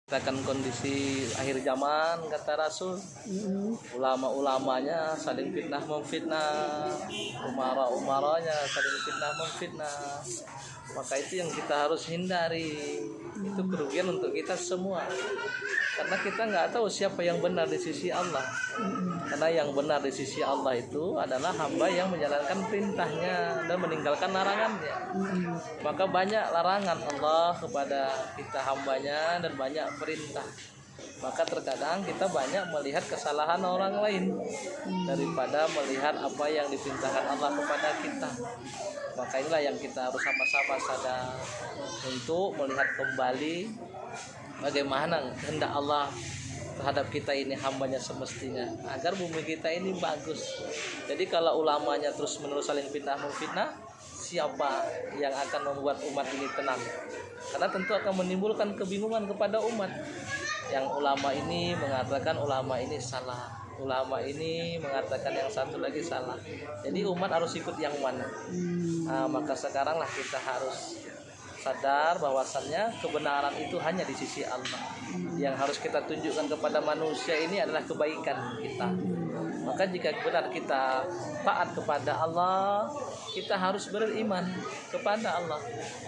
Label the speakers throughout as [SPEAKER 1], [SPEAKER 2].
[SPEAKER 1] Katakan kondisi akhir zaman kata Rasul, ulama-ulamanya saling fitnah memfitnah, umara-umaranya saling fitnah memfitnah. Maka itu yang kita harus hindari. Itu kerugian untuk kita semua. Karena kita nggak tahu siapa yang benar di sisi Allah. Karena yang benar di sisi Allah itu adalah hamba yang menjalankan perintahnya dan meninggalkan larangannya. Maka banyak larangan Allah kepada kita hambanya dan banyak perintah. Maka terkadang kita banyak melihat kesalahan orang lain daripada melihat apa yang diperintahkan Allah kepada kita. Maka inilah yang kita harus sama-sama sadar untuk melihat kembali bagaimana kehendak Allah terhadap kita ini hambanya semestinya agar bumi kita ini bagus. Jadi kalau ulamanya terus menerus saling fitnah memfitnah, siapa yang akan membuat umat ini tenang? Karena tentu akan menimbulkan kebingungan kepada umat. Yang ulama ini mengatakan ulama ini salah, ulama ini mengatakan yang satu lagi salah. Jadi umat harus ikut yang mana? Maka sekaranglah kita harus sadar bahwasannya kebenaran itu hanya di sisi Allah. Yang harus kita tunjukkan kepada manusia ini adalah kebaikan kita. Maka jika benar kita taat kepada Allah, kita harus beriman kepada Allah.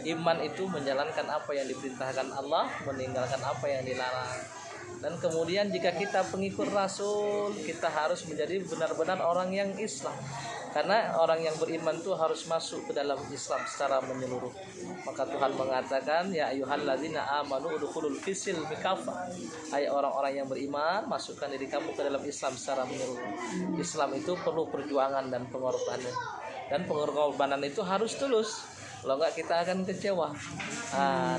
[SPEAKER 1] Iman itu menjalankan apa yang diperintahkan Allah, meninggalkan apa yang dilarang. Dan kemudian jika kita pengikut Rasul, kita harus menjadi benar-benar orang yang Islam. Karena orang yang beriman itu harus masuk ke dalam Islam secara menyeluruh. Maka Tuhan mengatakan, ya ayyuhalladzina amanu udkhulul fis-silmi kafah. Hai orang-orang yang beriman, masukkan diri kamu ke dalam Islam secara menyeluruh. Islam itu perlu perjuangan dan pengorbanan. Dan pengorbanan itu harus tulus. Kalau enggak kita akan kecewa.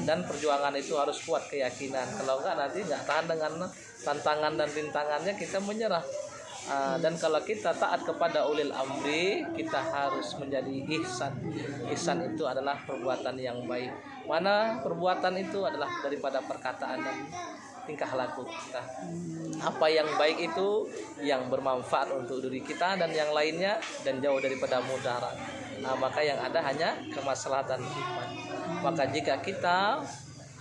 [SPEAKER 1] Dan perjuangan itu harus kuat keyakinan. Kalau enggak nanti enggak tahan dengan tantangan dan rintangannya, kita menyerah. Dan kalau kita taat kepada ulil amri, kita harus menjadi ihsan. Ihsan itu adalah perbuatan yang baik. Mana perbuatan itu adalah daripada perkataan dan tingkah laku kita. Apa yang baik itu yang bermanfaat untuk diri kita dan yang lainnya, dan jauh daripada mudarat. Maka yang ada hanya kemaslahatan iman. Maka jika kita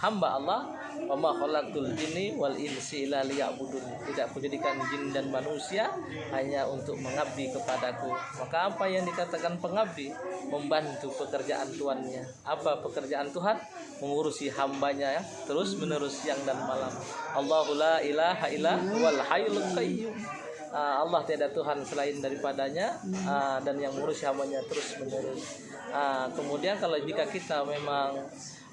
[SPEAKER 1] hamba Allah, wa ma khalaqtul jinni wal insi illa liya'budun, tidak kujadikan jin dan manusia hanya untuk mengabdi kepadaku. Maka apa yang dikatakan pengabdi? Membantu pekerjaan tuannya. Apa pekerjaan Tuhan? Mengurusi hambanya ya, terus menerus siang dan malam. Allahu la ilaha illa huwal hayyul qayyum. Allah tiada Tuhan selain daripadanya, dan yang mengurusi hambanya terus menerus. Kemudian kalau jika kita memang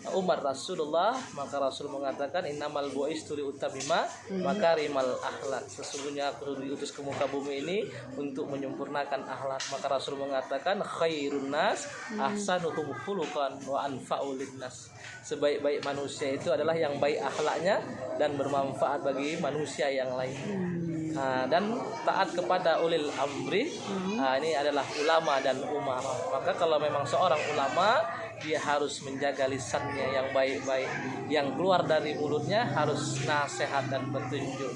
[SPEAKER 1] umat Rasulullah, maka Rasul mengatakan innamal bu'istu liutamima makarimal akhlak. Sesungguhnya aku diutus ke muka bumi ini untuk menyempurnakan akhlak. Maka Rasul mengatakan khairun nas ahsanuhum khuluqan wa anfa'u linnas. Sebaik-baik manusia itu adalah yang baik akhlaknya dan bermanfaat bagi manusia yang lain. Dan taat kepada ulil amri, ini adalah ulama dan umara. Maka kalau memang seorang ulama, dia harus menjaga lisannya yang baik-baik. Yang keluar dari mulutnya harus nasihat dan petunjuk.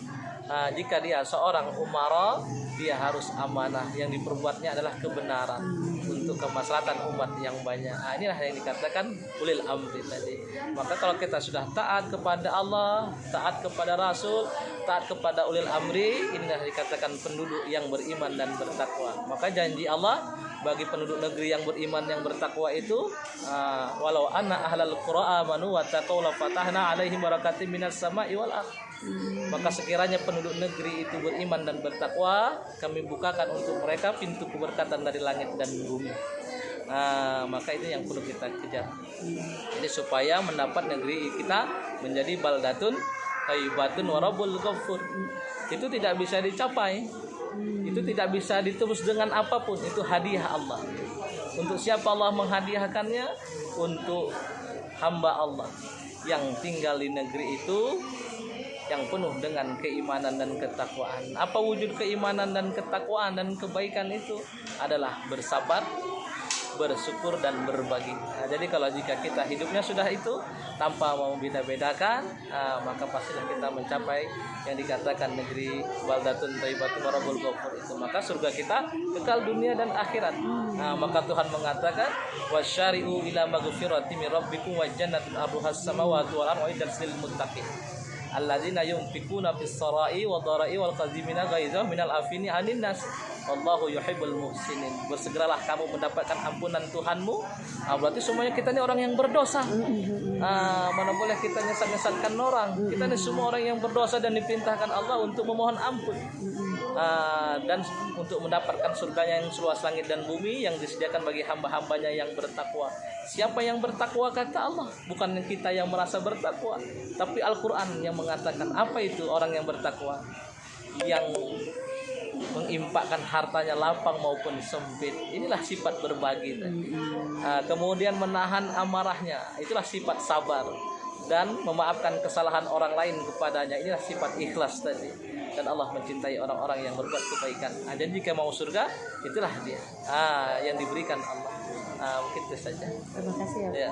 [SPEAKER 1] Jika dia seorang umara, dia harus amanah. Yang diperbuatnya adalah kebenaran untuk kemaslahatan umat yang banyak. Inilah yang dikatakan ulil amri tadi. Maka kalau kita sudah taat kepada Allah, taat kepada Rasul, taat kepada ulil amri, inilah dikatakan penduduk yang beriman dan bertakwa. Maka janji Allah bagi penduduk negeri yang beriman yang bertakwa itu, walau anna ahlal qura amanu wa taqaw la fatahna alaihim barakatim minas sama'i wal ardh. Maka sekiranya penduduk negeri itu beriman dan bertakwa, kami bukakan untuk mereka pintu keberkatan dari langit dan bumi. Maka itu yang perlu kita kejar. Jadi supaya mendapat negeri kita menjadi baldatun thayyibatun wa rabbul ghafur. Itu tidak bisa dicapai. Itu tidak bisa ditebus dengan apapun. Itu hadiah Allah. Untuk siapa Allah menghadiahkannya? Untuk hamba Allah yang tinggal di negeri itu, yang penuh dengan keimanan dan ketakwaan. Apa wujud keimanan dan ketakwaan dan kebaikan itu? Adalah bersabar, bersyukur dan berbagi. Jadi kalau jika kita hidupnya sudah itu tanpa mau beda-bedakan, maka pastilah kita mencapai yang dikatakan negeri baldatun thayyibatun wa rabbul ghafur itu. Maka surga kita kekal dunia dan akhirat. Maka Tuhan mengatakan wasyari'u ila maghfirati min rabbikum wa jannatin arduhas samawati wal ardu uiddat lil muttaqin. alladzina yunfikuna fis sarai wa dharai wal qazimina ghaiza minal afini 'anin nas wallahu yuhibbul muhsinin. Bersegeralah kamu mendapatkan ampunan Tuhanmu. Berarti semuanya kita ini orang yang berdosa. Mana boleh kita nyesat-nyesatkan orang. Kita ini semua orang yang berdosa dan diperintahkan Allah untuk memohon ampun. Dan untuk mendapatkan surganya yang seluas langit dan bumi yang disediakan bagi hamba-hambanya yang bertakwa. Siapa yang bertakwa kata Allah, bukan kita yang merasa bertakwa, tapi Al-Quran yang mengatakan apa itu orang yang bertakwa, yang mengimpakkan hartanya lapang maupun sempit. Inilah sifat berbagi tadi. Kemudian menahan amarahnya, itulah sifat sabar, dan memaafkan kesalahan orang lain kepadanya, inilah sifat ikhlas tadi. Dan Allah mencintai orang-orang yang berbuat kebaikan. Dan jika mau surga, itulah dia yang diberikan Allah. Mungkin itu saja.
[SPEAKER 2] Terima kasih ya.
[SPEAKER 1] Ya.